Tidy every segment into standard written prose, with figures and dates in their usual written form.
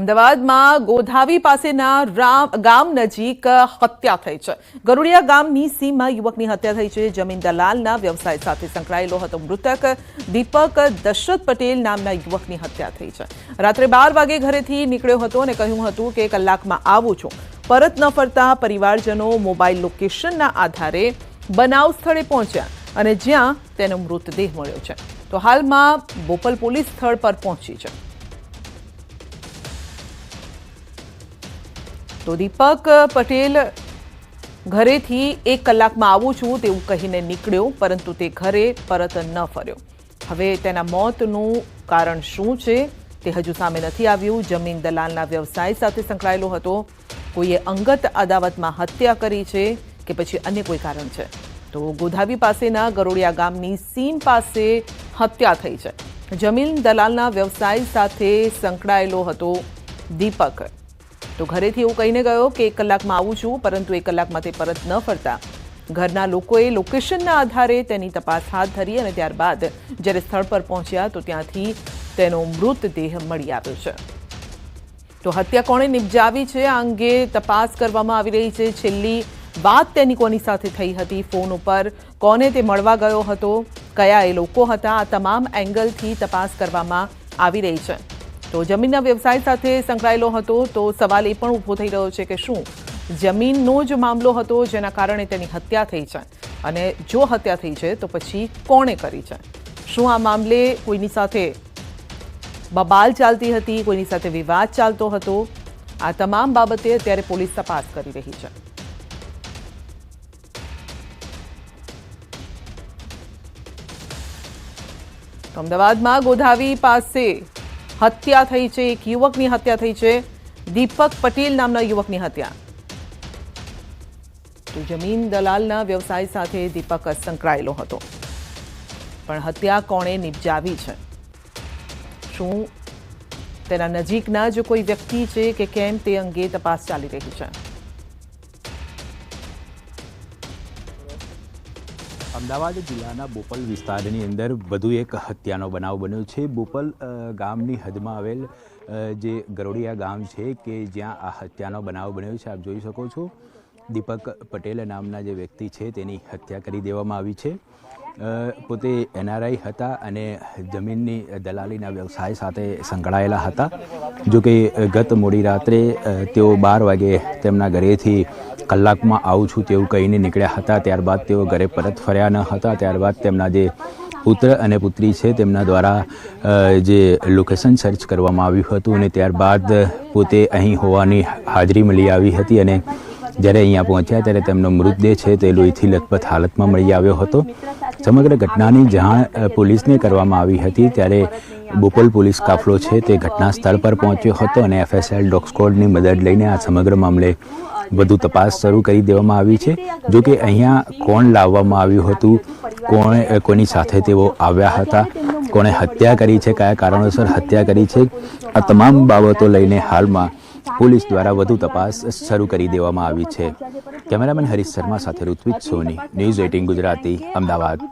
અમદાવાદમાં ગોધાવી પાસેના ગામ નજીક હત્યા થઈ છે। ગરુડિયા ગામની સીમમાં યુવકની હત્યા થઈ છે। જમીન દલાલના વ્યવસાય સાથે સંકળાયેલો હતો મૃતક દીપક દશરથ પટેલ નામના યુવકની હત્યા થઈ છે। રાત્રે 12 વાગે ઘરેથી નીકળ્યો હતો અને કહ્યું હતું કે કલાકમાં આવું છું। પરત ન ફરતા પરિવારજનો મોબાઈલ લોકેશનના આધારે બનાવ સ્થળે પહોંચ્યા અને જ્યાં તેનો મૃતદેહ મળ્યો છે। તો હાલમાં બોપલ પોલીસ સ્થળ પર પહોંચી છે। તો દીપક પટેલ ઘરેથી 1 કલાકમાં આવું છું તેવું કહીને નીકળ્યો, પરંતુ તે ઘરે પરત ન ફર્યો। હવે તેના મોતનું કારણ શું છે તે હજુ સામે નથી આવ્યું। જમીન દલાલના વ્યવસાય સાથે સંકળાયેલો હતો। કોઈએ અંગત અદાવતમાં હત્યા કરી છે કે પછી અન્ય કોઈ કારણ છે? તો ગોધાવી પાસેના ગરોડિયા ગામની સીમ પાસે હત્યા થઈ છે। જમીન દલાલના વ્યવસાય સાથે સંકળાયેલો હતો દીપક। તો ઘરેથી એવું કહીને ગયો કે 1 કલાકમાં આવું છું, પરંતુ 1 કલાકમાં તે પરત ન ફરતા ઘરના લોકોએ લોકેશનના આધારે તેની તપાસ હાથ ધરી અને ત્યારબાદ જ્યારે સ્થળ પર પહોંચ્યા તો ત્યાંથી તેનો મૃતદેહ મળી આવ્યો છે। તો હત્યા કોણે નિપજાવી છે આ અંગે તપાસ કરવામાં આવી રહી છે। છેલ્લી વાત તેની કોની સાથે થઈ હતી, ફોન ઉપર કોને તે મળવા ગયો હતો, કયા એ લોકો હતા, આ તમામ એંગલથી તપાસ કરવામાં આવી રહી છે। તો જમીનના વ્યવસાય સાથે સંકળાયેલો હતો તો સવાલ એ પણ ઊભો થઈ રહ્યો છે કે શું જમીનનો જ મામલો હતો જેના કારણે તેની હત્યા થઈ છે? અને જો હત્યા થઈ છે તો પછી કોણે કરી છે? શું આ મામલે કોઈની સાથે બબાલ ચાલતી હતી, કોઈની સાથે વિવાદ ચાલતો હતો? આ તમામ બાબતે અત્યારે પોલીસ તપાસ કરી રહી છે। તો અમદાવાદમાં ગોધાવી પાસે હત્યા થઈ છે। એક યુવકની હત્યા થઈ છે, દીપક પટેલ નામના યુવકની હત્યા। તો જમીન દલાલના વ્યવસાય સાથે દીપક સંકળાયેલો હતો, પણ હત્યા કોણે નિપજાવી છે? શું તેના નજીકના જ કોઈ વ્યક્તિ છે કે કેમ તે અંગે તપાસ ચાલી રહી છે। અમદાવાદ જિલ્લાના બોપલ વિસ્તારની અંદર વધુ એક હત્યાનો બનાવ બન્યો છે। બોપલ ગામની હદમાં આવેલ જે ગરોડિયા ગામ છે કે જ્યાં આ હત્યાનો બનાવ બન્યો છે, આપ જોઈ શકો છો। દીપક પટેલ નામના જે વ્યક્તિ છે તેની હત્યા કરી દેવામાં આવી છે। પોતે NRI હતા અને જમીનની દલાલીના વ્યવસાય સાથે સંકળાયેલા હતા। જો કે ગત મોડી રાત્રે તેઓ 12 વાગે તેમના ઘરેથી કલાકમાં આવું છું તેવું કહીને નીકળ્યા હતા। ત્યારબાદ તેઓ ઘરે પરત ફર્યા ન હતા। ત્યારબાદ તેમના જે પુત્ર અને પુત્રી છે તેમના દ્વારા જે લોકેશન સર્ચ કરવામાં આવ્યું હતું અને ત્યારબાદ પોતે અહીં હોવાની હાજરી મળી આવી હતી અને જ્યારે અહીંયા પહોંચ્યા ત્યારે તેમનો મૃતદેહ છે તે લોહીથી લથપથ હાલતમાં મળી આવ્યો હતો। સમગ્ર ઘટનાની જાણ પોલીસને કરવામાં આવી હતી ત્યારે બોપલ પોલીસ કાફલો છે તે ઘટના સ્થળ પર પહોંચ્યો હતો અને FSL ડોગ સ્ક્વોડની મદદ લઈને આ સમગ્ર મામલે વધુ તપાસ શરૂ કરી દેવામાં આવી છે। જો કે અહીંયા કોણ લાવવામાં આવ્યું હતું, કોની સાથે તેઓ આવ્યા હતા, કોણે હત્યા કરી છે, કયા કારણોસર હત્યા કરી છે, આ તમામ બાબતો લઈને હાલમાં પોલીસ દ્વારા વધુ તપાસ શરૂ કરી દેવામાં આવી છે। કેમેરામેન હરીશ શર્મા સાથે ઋત્વિજ સોની, ન્યૂઝ 18 ગુજરાતી, અમદાવાદ।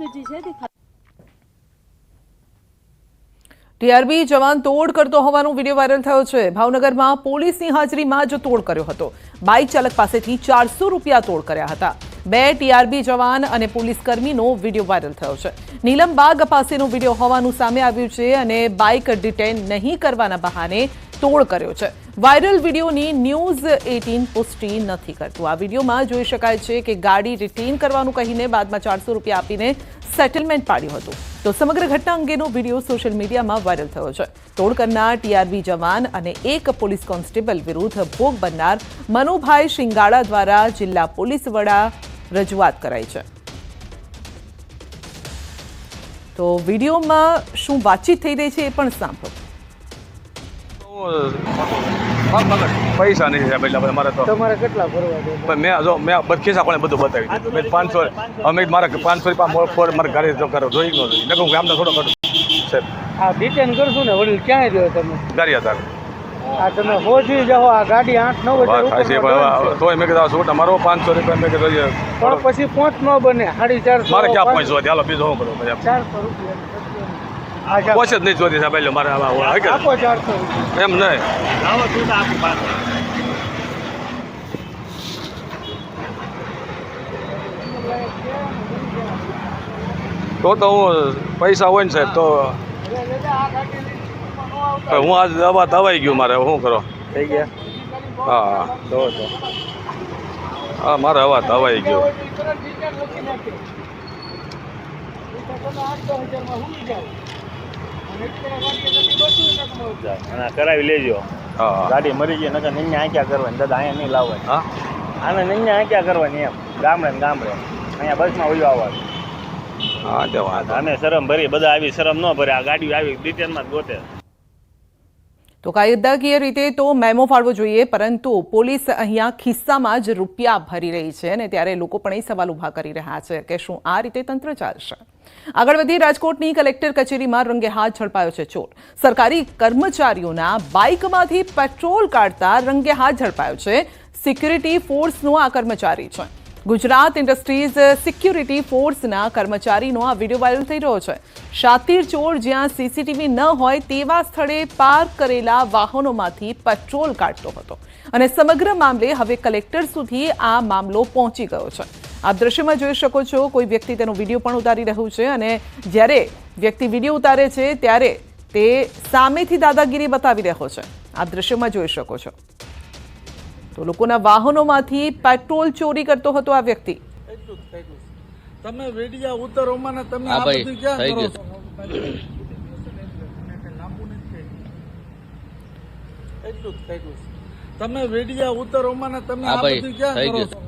ટીઆરબી જવાન તોડ કરતો હોવાનો વિડીયો વાયરલ થયો છે। ભાવનગરમાં પોલીસની હાજરીમાં જ તોડ કર્યો હતો। બાઇક ચાલક પાસેથી 400 રૂપિયા તોડ કર્યા હતા। 2 ટીઆરબી જવાન અને પોલીસકર્મીનો વિડીયો વાયરલ થયો છે। નીલમબાગ પાસેનો વિડીયો હોવાનું સામે આવ્યું છે અને બાઇક ડિટેન નહીં કરવાના બહાને તોડ કર્યો છે। વાયરલ વિડીયોની ન્યૂઝ 18 પુષ્ટિ નથી કરતું। આ વિડીયોમાં જોઈ શકાય છે કે ગાડી રિટેન કરવાનું કહીને બાદમાં 400 રૂપિયા આપીને સેટલમેન્ટ પાડ્યું હતું। તો સમગ્ર ઘટના અંગેનો વિડીયો સોશિયલ મીડિયામાં વાયરલ થયો છે। તોડ કરનાર ટીઆરબી જવાન અને એક પોલીસ કોન્સ્ટેબલ વિરુદ્ધ ભોગ બનનાર મનુભાઈ શિંગાળા દ્વારા જિલ્લા પોલીસ વડા રજૂઆત કરાઈ છે। તો વિડીયોમાં શું વાતચીત થઈ રહી છે એ પણ સાંભળો। પૈસા નહીં સાહેબ, એટલે મારે તો તમારે કેટલા ભરવા દે? મેં ખિસ્સા પણ બધું બતાવી દીધું। મેં 500 અમે મારા 500 રૂપિયા મારે ઘરે તો કરો જોઈ ન જોઈ મેં આમને થોડો કરું સાહેબ। આ ડિટેન કરશું ને વડીલ ક્યાંય રહ્યો તમે? ગાડી હતા આ તમે હોજી જાઓ, આ ગાડી 8-9 તોય મેં કીધું શું તમારો 500 રૂપિયા મેં કીધું પણ પછી 5 ન બને 450 મારે ક્યાં પહોંચવા? હાલો બીજો શું કરું? 400 રૂપિયા કોશ જ નહીં જોતી સાહેબ એટલે મારે આપો 400 રૂપિયા. એમ નહીં તો હું પૈસા હોય ને સાહેબ તો હું આજ દવા દવાઈ ગયું મારે શું કરો થઈ ગયા હા તો હા મારે હવા દવાઈ ગયો અને કરાવી લેજો હા ગાડી મરી ગઈ નકર નિન્ય આંક્યા કરવાની દાદા અહીંયા નહીં લાવવાની હા આને નિન્ય આંક્યા કરવાની એમ ગામડે ને ગામડે અહીંયા બસમાં ઉલ્યો આવવાનું હા તે વાંધો અમે શરમ ભરી બધા આવી શરમ ન ભરે આ ગાડી આવી ડિટેલમાં જ ગોતે તો કાયદાકીય રીતે તો મેમો ફાળવો જોઈએ, પરંતુ પોલીસ અહીંયા ખિસ્સામાં જ રૂપિયા ભરી રહી છે અને ત્યારે લોકો પણ એ સવાલ ઊભા કરી રહ્યા છે કે શું આ રીતે તંત્ર ચાલશે? આગળ વધી રાજકોટની કલેક્ટર કચેરીમાં રંગે હાથ ઝડપાયો છે ચોર. સરકારી કર્મચારીઓના બાઇકમાંથી પેટ્રોલ કાઢતા રંગે હાથ ઝડપાયો છે. સિક્યુરિટી ફોર્સનો આ કર્મચારી છે. ગુજરાત ઇન્ડસ્ટ્રીઝ સિક્યુરિટી ફોર્સના કર્મચારીનો આ વિડીયો વાયરલ થઈ રહ્યો છે. શાતીર ચોર જ્યાં સીસીટીવી ન હોય તેવા સ્થળે પાર્ક કરેલા વાહનોમાંથી પેટ્રોલ કાઢતો હતો અને સમગ્ર મામલે હવે કલેક્ટર સુધી આ મામલો પહોંચી ગયો છે. આપ દ્રશ્યમાં જોઈ શકો છો, કોઈ વ્યક્તિ તેનો વિડીયો પણ ઉતારી રહ્યું છે અને જ્યારે વ્યક્તિ વિડીયો ઉતારે છે ત્યારે તે સામેથી દાદાગીરી બતાવી રહ્યો છે. આપ દ્રશ્યમાં જોઈ શકો છો. તો લોકોના વાહનોમાંથી પેટ્રોલ ચોરી કરતો હતો આ વ્યક્તિ. તમે વેડિયા ઉતરોમાં ને તમે આ બધું ક્યાં કરો છો? એટલું જ થઈ ગયું. તમે વેડિયા ઉતરોમાં ને તમે આ બધું ક્યાં કરો છો?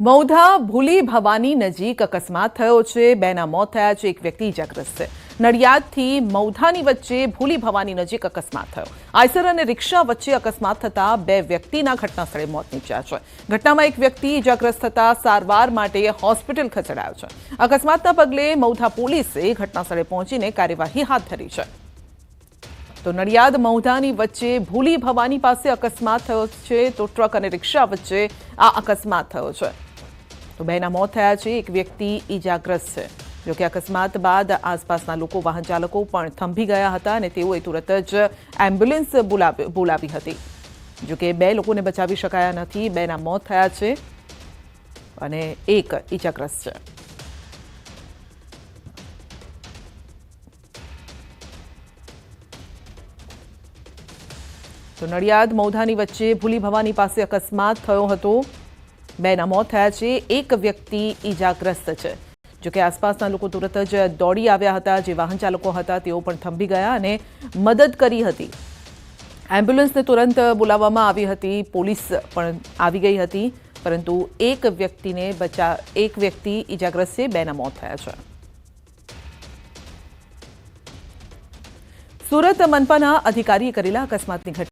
મૌધા ભૂલી ભવાની નજીક અકસ્માત થયો છે. 2 ના મોત થયા છે, 1 વ્યક્તિ ઇજાગ્રસ્ત છે. નડિયાદથી મૌધાની વચ્ચે ભૂલી ભવાની નજીક અકસ્માત થયો. આઈસર અને રિક્ષા વચ્ચે અકસ્માત થતા 2 વ્યક્તિના ઘટના સ્થળે મોત નીપજ્યા છે. ઘટનામાં 1 વ્યક્તિ ઇજાગ્રસ્ત થતા સારવાર માટે હોસ્પિટલ ખસેડાયો છે. અકસ્માતના પગલે મૌધા પોલીસે ઘટના સ્થળે પહોંચીને કાર્યવાહી હાથ ધરી છે. તો નડિયાદ મૌધાની વચ્ચે ભૂલી ભવાની પાસે અકસ્માત થયો છે. તો ટ્રક અને રિક્ષા વચ્ચે આ અકસ્માત થયો છે. તો 2 ના મોત થયા છે, 1 વ્યક્તિ ઇજાગ્રસ્ત છે. જોકે અકસ્માત બાદ આસપાસના લોકો, વાહન ચાલકો પણ થંભી ગયા હતા અને તેઓએ તુરત જ એમ્બ્યુલન્સ બોલાવી હતી. જોકે 2 લોકોને બચાવી શકાયા નથી. 2 ના મોત થયા છે અને 1 ઇજાગ્રસ્ત છે. તો નડિયાદ મૌધાની વચ્ચે ભૂલી ભવાની પાસે અકસ્માત થયો હતો. 2 ના મોત થયા છે, 1 વ્યક્તિ ઇજાગ્રસ્ત છે. જોકે આસપાસના લોકો તુરત જ દોડી આવ્યા હતા. જે વાહન ચાલકો હતા તેઓ પણ થંભી ગયા અને મદદ કરી હતી. એમ્બ્યુલન્સને તુરંત બોલાવવામાં આવી હતી, પોલીસ પણ આવી ગઈ હતી, પરંતુ 1 વ્યક્તિ ઇજાગ્રસ્ત છે. 2 ના મોત થયા છે. સુરત મનપાના અધિકારીએ કરેલા અકસ્માતની ઘટના